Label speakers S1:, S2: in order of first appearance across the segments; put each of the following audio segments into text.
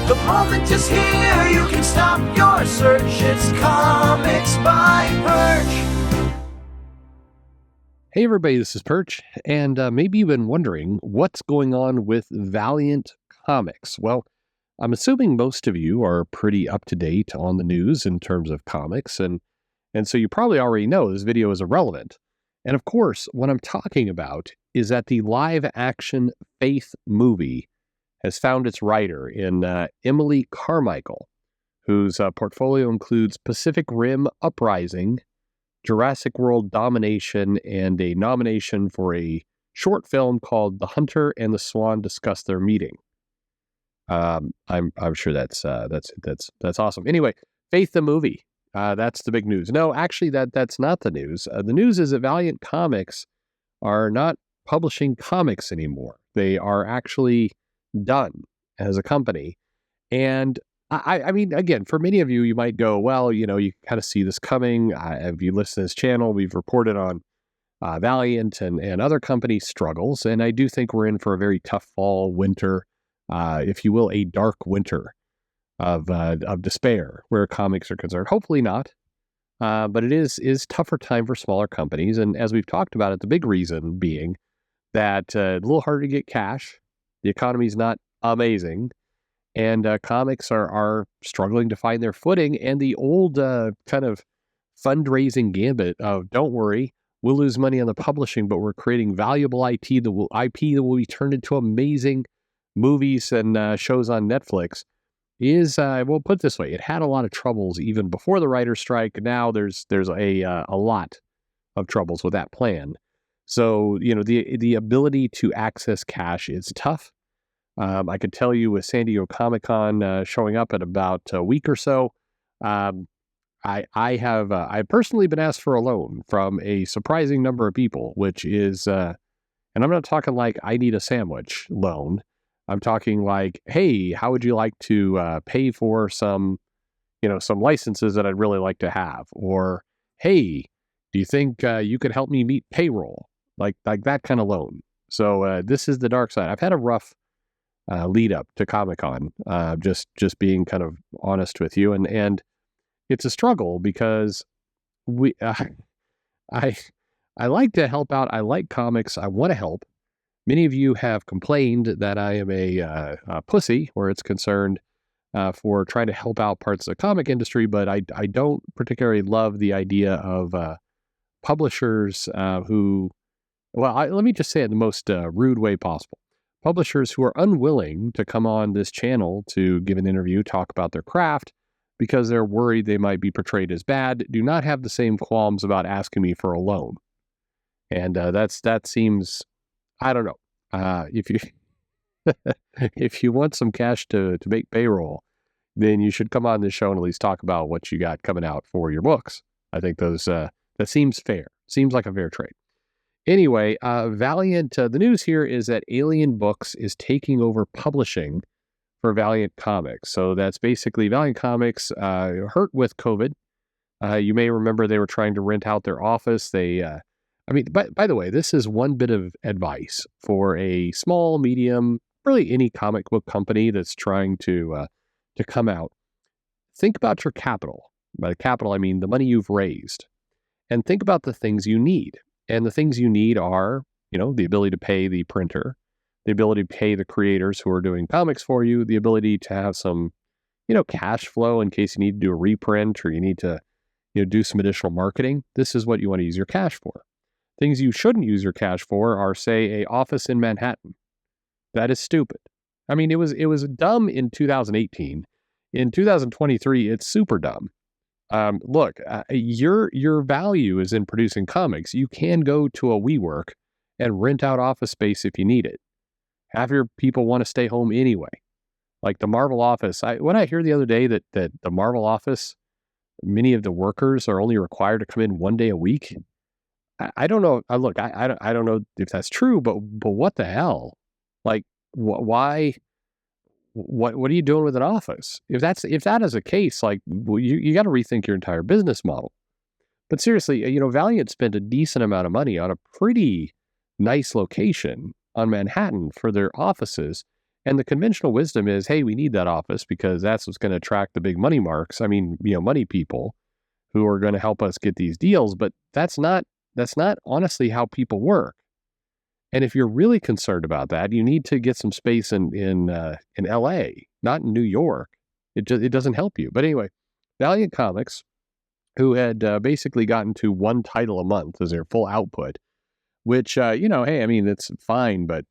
S1: The moment is here, you can stop your search. It's Comics by Perch.
S2: Hey everybody, this is Perch, and maybe you've been wondering what's going on with Valiant Comics. Well, I'm assuming most of you are pretty up to date on the news in terms of comics, and so you probably already know this video is irrelevant. And of course, what I'm talking about is that the live-action Faith movie has found its writer in Emily Carmichael, whose portfolio includes Pacific Rim Uprising, Jurassic World Domination, and a nomination for a short film called The Hunter and the Swan Discuss Their Meeting. I'm sure that's awesome. Anyway, Faith the movie. That's the big news. No, actually, that's not the news. The news is that Valiant Comics are not publishing comics anymore. They are actually done as a company. And I mean, again, for many of you, you might go, well, you kind of see this coming. If you listen to this channel, we've reported on Valiant and other companies' struggles. And I do think we're in for a very tough fall, winter, if you will, a dark winter of despair where comics are concerned. Hopefully not. But it is tougher time for smaller companies. And as we've talked about it, the big reason being that a little harder to get cash. The economy's not amazing. And comics are struggling to find their footing. And the old kind of fundraising gambit of, don't worry, we'll lose money on the publishing, but we're creating valuable IP that will be turned into amazing movies and shows on Netflix is, we'll put it this way, it had a lot of troubles even before the writer's strike. Now there's a lot of troubles with that plan. So, the ability to access cash is tough. I could tell you with San Diego Comic-Con showing up in about a week or so, I've personally been asked for a loan from a surprising number of people, which is, and I'm not talking like I need a sandwich loan. I'm talking like, hey, how would you like to pay for some licenses that I'd really like to have? Or, hey, do you think you could help me meet payroll? Like that kind of loan. So this is the dark side. I've had a rough lead up to Comic-Con, just being kind of honest with you. And it's a struggle because I like to help out. I like comics. I want to help. Many of you have complained that I am a pussy where it's concerned for trying to help out parts of the comic industry, but I don't particularly love the idea of publishers who, let me just say it in the most rude way possible. Publishers who are unwilling to come on this channel to give an interview, talk about their craft, because they're worried they might be portrayed as bad, do not have the same qualms about asking me for a loan. And that seems, I don't know. If you if you want some cash to make payroll, then you should come on this show and at least talk about what you got coming out for your books. I think that seems fair. Seems like a fair trade. Anyway, Valiant, the news here is that Alien Books is taking over publishing for Valiant Comics. So that's basically Valiant Comics hurt with COVID. You may remember they were trying to rent out their office. By the way, this is one bit of advice for a small, medium, really any comic book company that's trying to come out. Think about your capital. By capital, I mean the money you've raised. And think about the things you need. And the things you need are, the ability to pay the printer, the ability to pay the creators who are doing comics for you, the ability to have some, cash flow in case you need to do a reprint or you need to, do some additional marketing. This is what you want to use your cash for. Things you shouldn't use your cash for are, say, an office in Manhattan. That is stupid. I mean, it was dumb in 2018. In 2023, it's super dumb. Look, your value is in producing comics. You can go to a WeWork and rent out office space if you need it. Half your people want to stay home anyway. Like the Marvel office. When I hear the other day that the Marvel office, many of the workers are only required to come in one day a week. I don't know. Look, I don't know if that's true, but what the hell? Like, why? What are you doing with an office? If that is the case, like, well, you got to rethink your entire business model. But seriously, Valiant spent a decent amount of money on a pretty nice location on Manhattan for their offices, And the conventional wisdom is, hey, we need that office because that's what's going to attract the big money marks. I mean, money people who are going to help us get these deals. But that's not honestly how people work. And if you're really concerned about that, you need to get some space in L.A., not in New York. It doesn't help you. But anyway, Valiant Comics, who had basically gotten to one title a month as their full output, which hey, I mean it's fine, but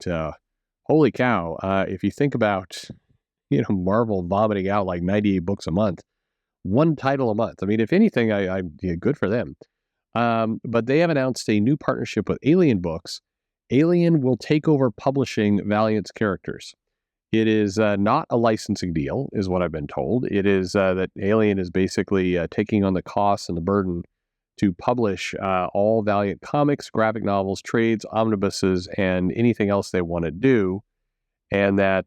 S2: holy cow, if you think about Marvel vomiting out like 98 books a month, one title a month. I mean, if anything, I good for them. But they have announced a new partnership with Alien Books. Alien will take over publishing Valiant's characters. It is not a licensing deal, is what I've been told. It is that Alien is basically taking on the costs and the burden to publish all Valiant comics, graphic novels, trades, omnibuses, and anything else they want to do. And that,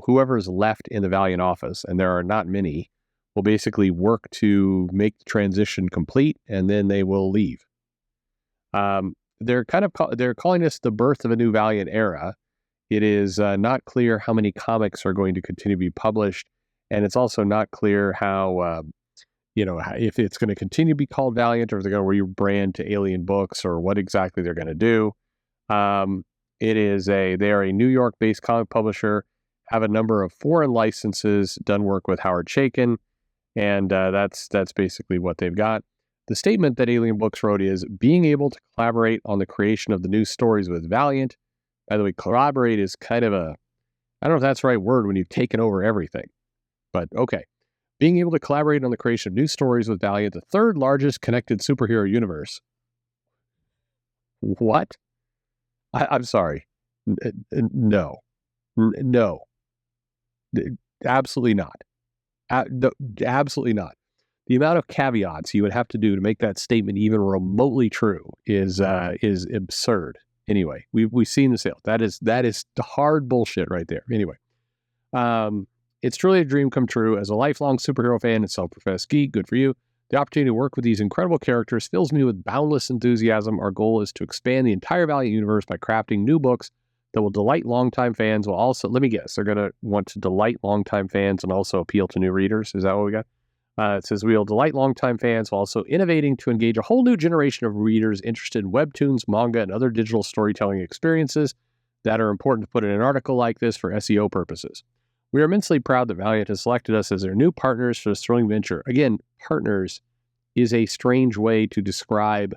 S2: whoever's left in the Valiant office, and there are not many, will basically work to make the transition complete, and then they will leave. They're calling this the birth of a new Valiant era. It is not clear how many comics are going to continue to be published, and it's also not clear how, if it's going to continue to be called Valiant or if they're going to rebrand to Alien Books or what exactly they're going to do. They are a New York-based comic publisher, have a number of foreign licenses, done work with Howard Chaykin, and that's basically what they've got. The statement that Alien Books wrote is, being able to collaborate on the creation of the new stories with Valiant. By the way, collaborate is kind of I don't know if that's the right word when you've taken over everything, but okay. Being able to collaborate on the creation of new stories with Valiant, the third largest connected superhero universe. What? I'm sorry. No. No. Absolutely not. Absolutely not. The amount of caveats you would have to do to make that statement even remotely true is absurd. Anyway, we've seen the sale. That is the hard bullshit right there. Anyway, it's truly a dream come true. As a lifelong superhero fan and self-professed geek, good for you. The opportunity to work with these incredible characters fills me with boundless enthusiasm. Our goal is to expand the entire Valiant universe by crafting new books that will delight longtime fans. Will also, let me guess, they're going to want to delight longtime fans and also appeal to new readers. Is that what we got? It says, we will delight longtime fans while also innovating to engage a whole new generation of readers interested in webtoons, manga, and other digital storytelling experiences that are important to put in an article like this for SEO purposes. We are immensely proud that Valiant has selected us as their new partners for this thrilling venture. Again, partners is a strange way to describe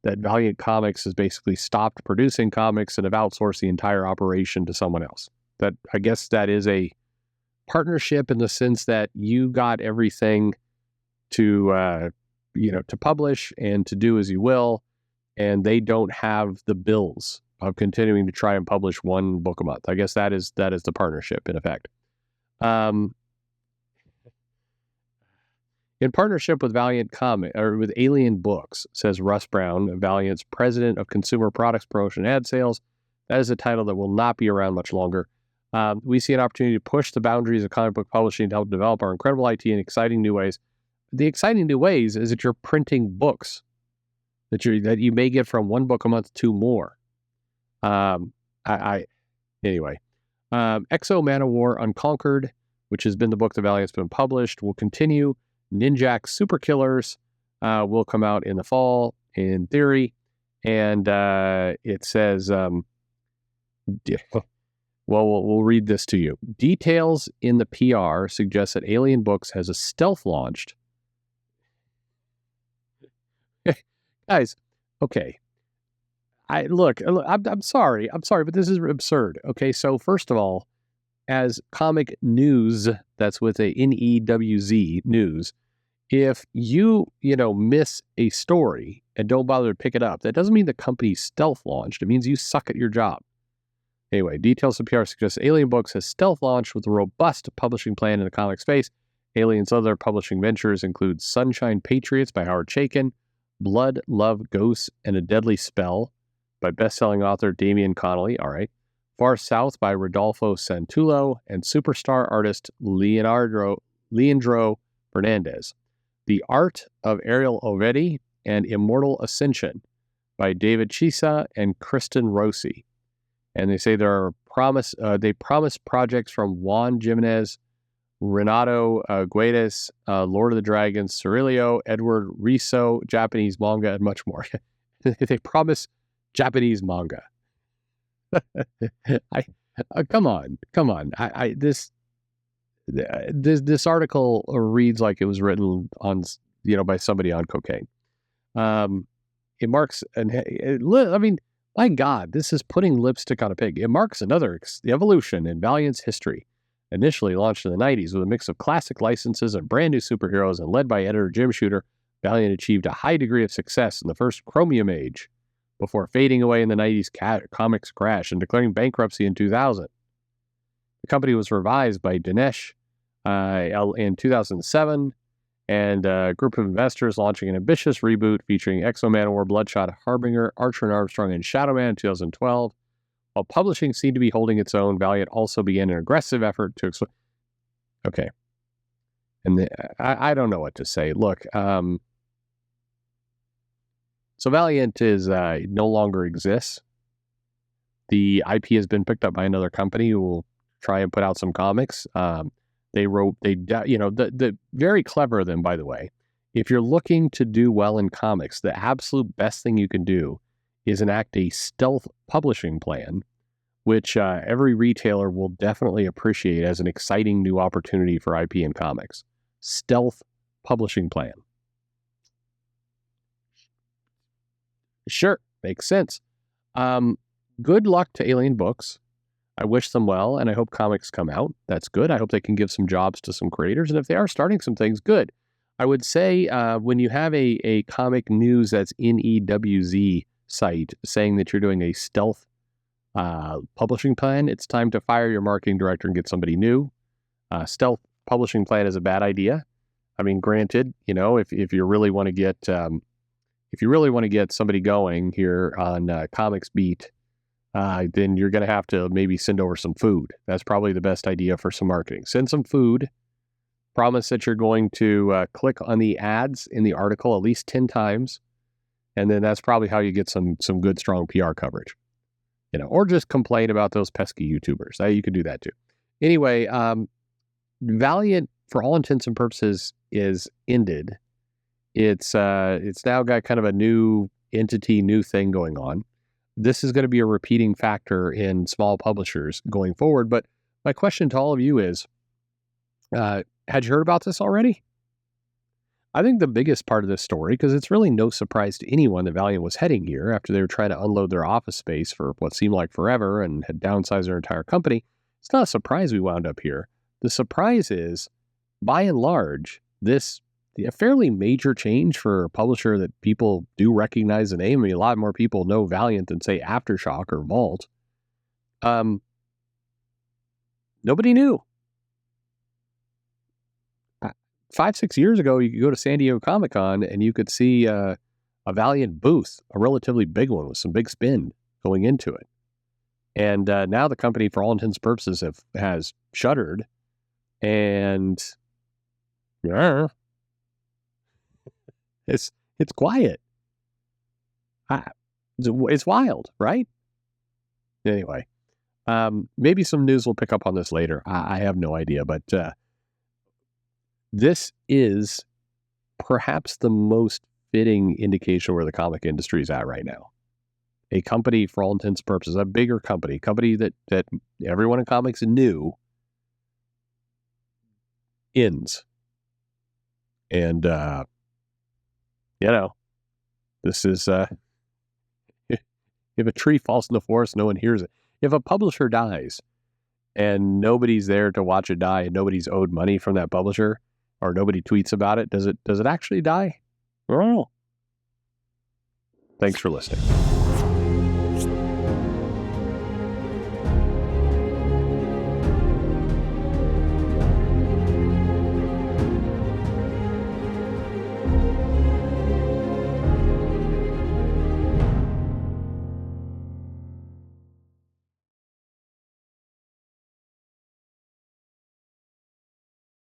S2: that Valiant Comics has basically stopped producing comics and have outsourced the entire operation to someone else. That, I guess that is a partnership in the sense that you got everything to publish and to do as you will, and they don't have the bills of continuing to try and publish one book a month. I guess that is the partnership in effect. In partnership with Valiant with Alien Books, says Russ Brown, Valiant's president of consumer products promotion and ad sales. That is a title that will not be around much longer. We see an opportunity to push the boundaries of comic book publishing to help develop our incredible IT in exciting new ways. The exciting new ways is that you're printing books that you may get from one book a month to more. Anyway, Exo Manowar Unconquered, which has been the book that Valiant's been published, will continue. Ninjak Super Killers will come out in the fall, in theory, and it says, we'll read this to you. Details in the PR suggest that Alien Books has a stealth launched. Guys, okay. I'm sorry, but this is absurd. Okay, so first of all, as comic news, that's with a NEWZ news, if you miss a story and don't bother to pick it up, that doesn't mean the company's stealth launched. It means you suck at your job. Anyway, details of PR suggest Alien Books has stealth launched with a robust publishing plan in the comic space. Alien's other publishing ventures include Sunshine Patriots by Howard Chaykin, Blood, Love, Ghosts, and a Deadly Spell by best-selling author Damian Connolly, all right, Far South by Rodolfo Santullo, and superstar artist Leandro Fernandez. The Art of Ariel Ovedi and Immortal Ascension by David Chisa and Kristen Rossi. And they say there are promise projects from Juan Jimenez, Renato Guedes, Lord of the Dragons, Cirilio, Edward Riso, Japanese manga, and much more. They promise Japanese manga. Come on. This article reads like it was written on, by somebody on cocaine. It marks my God, this is putting lipstick on a pig. It marks another evolution in Valiant's history. Initially launched in the 90s with a mix of classic licenses and brand new superheroes, and led by editor Jim Shooter, Valiant achieved a high degree of success in the first Chromium age, before fading away in the 90s comics crash and declaring bankruptcy in 2000. The company was revised by Dinesh in 2007, and a group of investors launching an ambitious reboot featuring Exo-Manowar, Bloodshot, Harbinger, Archer and Armstrong, and Shadowman in 2012. While publishing seemed to be holding its own, Valiant also began an aggressive effort to explain. Okay. And I don't know what to say. Look, so Valiant is no longer exists. The IP has been picked up by another company who will try and put out some comics. The very clever of them, by the way. If you're looking to do well in comics, the absolute best thing you can do is enact a stealth publishing plan, which every retailer will definitely appreciate as an exciting new opportunity for IP in comics. Stealth publishing plan. Sure, makes sense. Good luck to Alien Books. I wish them well, and I hope comics come out. That's good. I hope they can give some jobs to some creators, and if they are starting some things, good. I would say when you have a comic news that's in EWZ site saying that you're doing a stealth publishing plan, it's time to fire your marketing director and get somebody new. Stealth publishing plan is a bad idea. I mean, granted, if you really want to get somebody going here on Comics Beat, then you're going to have to maybe send over some food. That's probably the best idea for some marketing. Send some food. Promise that you're going to click on the ads in the article at least 10 times. And then that's probably how you get some good, strong PR coverage. Or just complain about those pesky YouTubers. You could do that too. Anyway, Valiant, for all intents and purposes, is ended. It's now got kind of a new entity, new thing going on. This is going to be a repeating factor in small publishers going forward. But my question to all of you is, had you heard about this already? I think the biggest part of this story, because it's really no surprise to anyone that Valiant was heading here after they were trying to unload their office space for what seemed like forever and had downsized their entire company. It's not a surprise we wound up here. The surprise is, by and large, a fairly major change for a publisher that people do recognize the name. I mean, a lot more people know Valiant than, say, Aftershock or Vault. Nobody knew. 5-6 years ago, you could go to San Diego Comic-Con and you could see a Valiant booth, a relatively big one with some big spin going into it. And now the company, for all intents and purposes, has shuttered. And it's quiet. It's wild, right? Anyway, maybe some news will pick up on this later. I have no idea, but this is perhaps the most fitting indication where the comic industry is at right now. A company, for all intents and purposes, a bigger company that everyone in comics knew, ends. And, this is, if a tree falls in the forest, no one hears it. If a publisher dies and nobody's there to watch it die and nobody's owed money from that publisher, or nobody tweets about it, does it actually die? I don't know. Thanks for listening.